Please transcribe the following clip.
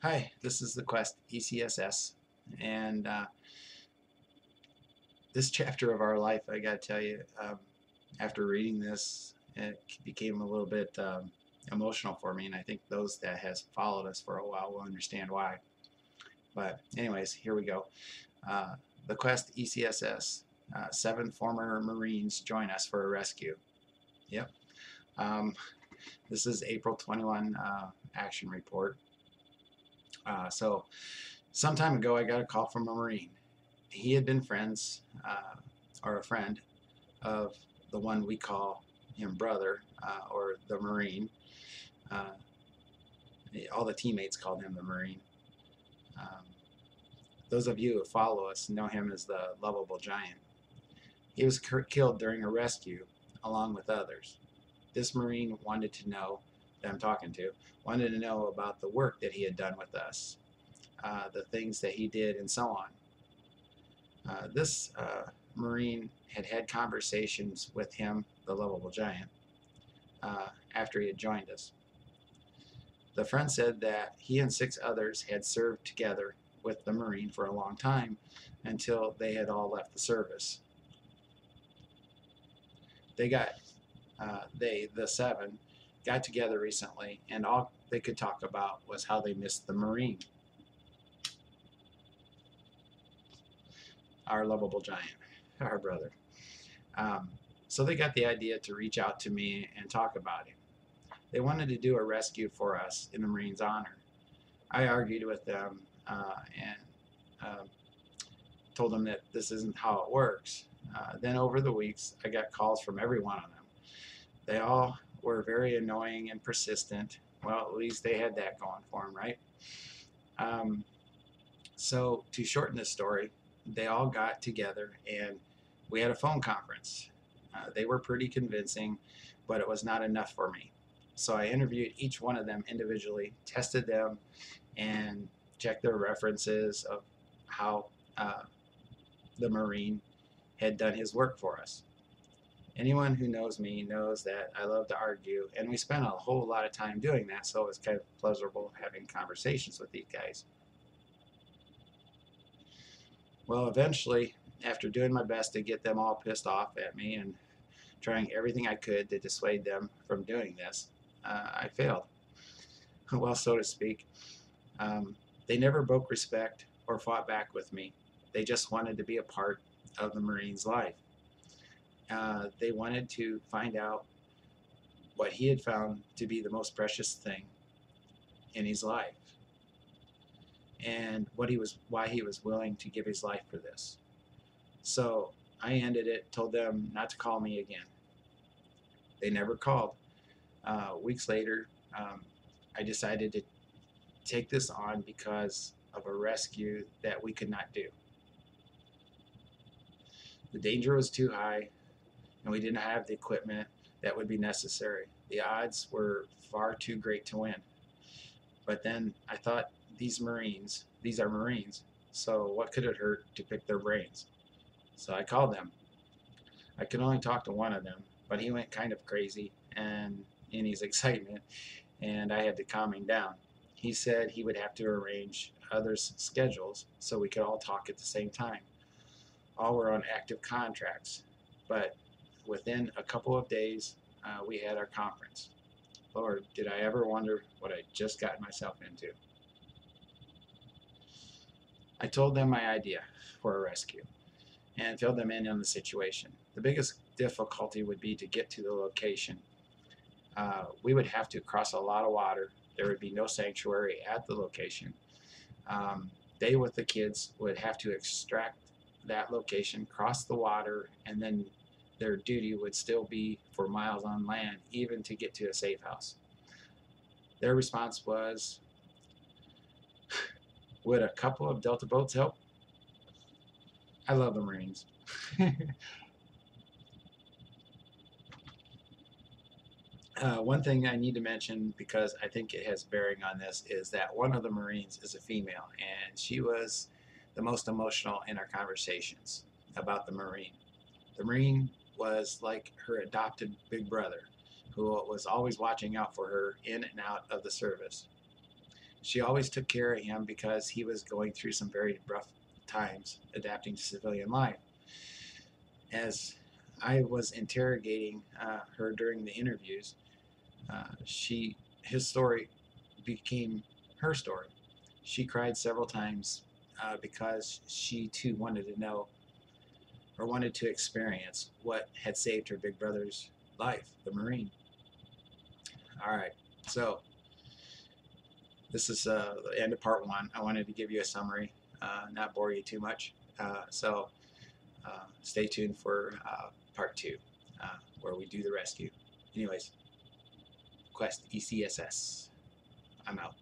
Hi, this is the Quest ECSS, and this chapter of our life, I gotta tell you, after reading this, it became a little bit emotional for me, and I think those that has followed us for a while will understand why. But anyways, here we go. Uh, the Quest ECSS, 7 former Marines join us for a rescue. Yep. Um, this is April 21 action report. So some time ago, I got a call from a Marine. He had been friends, or a friend of the one we call him brother, or the Marine. Uh, all the teammates called him the Marine. Um, those of you who follow us know him as the lovable giant. He was killed during a rescue along with others. This Marine wanted to know, that I'm talking to, wanted to know about the work that he had done with us, the things that he did, and so on. This Marine had conversations with him, the lovable giant, after he had joined us. The friend said that he and 6 others had served together with the Marine for a long time until they had all left the service. The 7, got together recently, and all they could talk about was how they missed the Marine, our lovable giant, our brother. So they got the idea to reach out to me and talk about him. They wanted to do a rescue for us in the Marine's honor. I argued with them and told them that this isn't how it works. Then over the weeks, I got calls from every one of them. They all were very annoying and persistent. Well, at least they had that going for them, right? So to shorten this story, they all got together and we had a phone conference. They were pretty convincing, but it was not enough for me. So I interviewed each one of them individually, tested them, and checked their references of how the Marine had done his work for us. Anyone who knows me knows that I love to argue, and we spent a whole lot of time doing that, so it was kind of pleasurable having conversations with these guys. Well, eventually, after doing my best to get them all pissed off at me and trying everything I could to dissuade them from doing this, I failed. Well, so to speak. They never broke respect or fought back with me. They just wanted to be a part of the Marine's life. They wanted to find out what he had found to be the most precious thing in his life, and why he was willing to give his life for this. So I ended it, told them not to call me again. They never called. Weeks later, I decided to take this on because of a rescue that we could not do. The danger was too high, and we didn't have the equipment that would be necessary. The odds were far too great to win. But then I thought, these are Marines, so what could it hurt to pick their brains? So I called them. I could only talk to one of them, but he went kind of crazy and in his excitement, and I had to calm him down. He said he would have to arrange others' schedules so we could all talk at the same time. All were on active contracts, but within a couple of days, we had our conference. Lord, did I ever wonder what I just got myself into? I told them my idea for a rescue and filled them in on the situation. The biggest difficulty would be to get to the location. We would have to cross a lot of water. There would be no sanctuary at the location. They, with the kids, would have to extract that location, cross the water, and then their duty would still be for miles on land, even to get to a safe house. Their response was, would a couple of Delta boats help? I love the Marines. One thing I need to mention, because I think it has bearing on this, is that one of the Marines is a female, and she was the most emotional in our conversations about the Marine. The Marine was like her adopted big brother, who was always watching out for her in and out of the service. she always took care of him because he was going through some very rough times adapting to civilian life. As I was interrogating her during the interviews, his story became her story. She cried several times because she too wanted to know or wanted to experience what had saved her big brother's life, the Marine. All right, so this is the end of part one. I wanted to give you a summary, not bore you too much. So stay tuned for part two, where we do the rescue. Anyways, Quest ECSS. I'm out.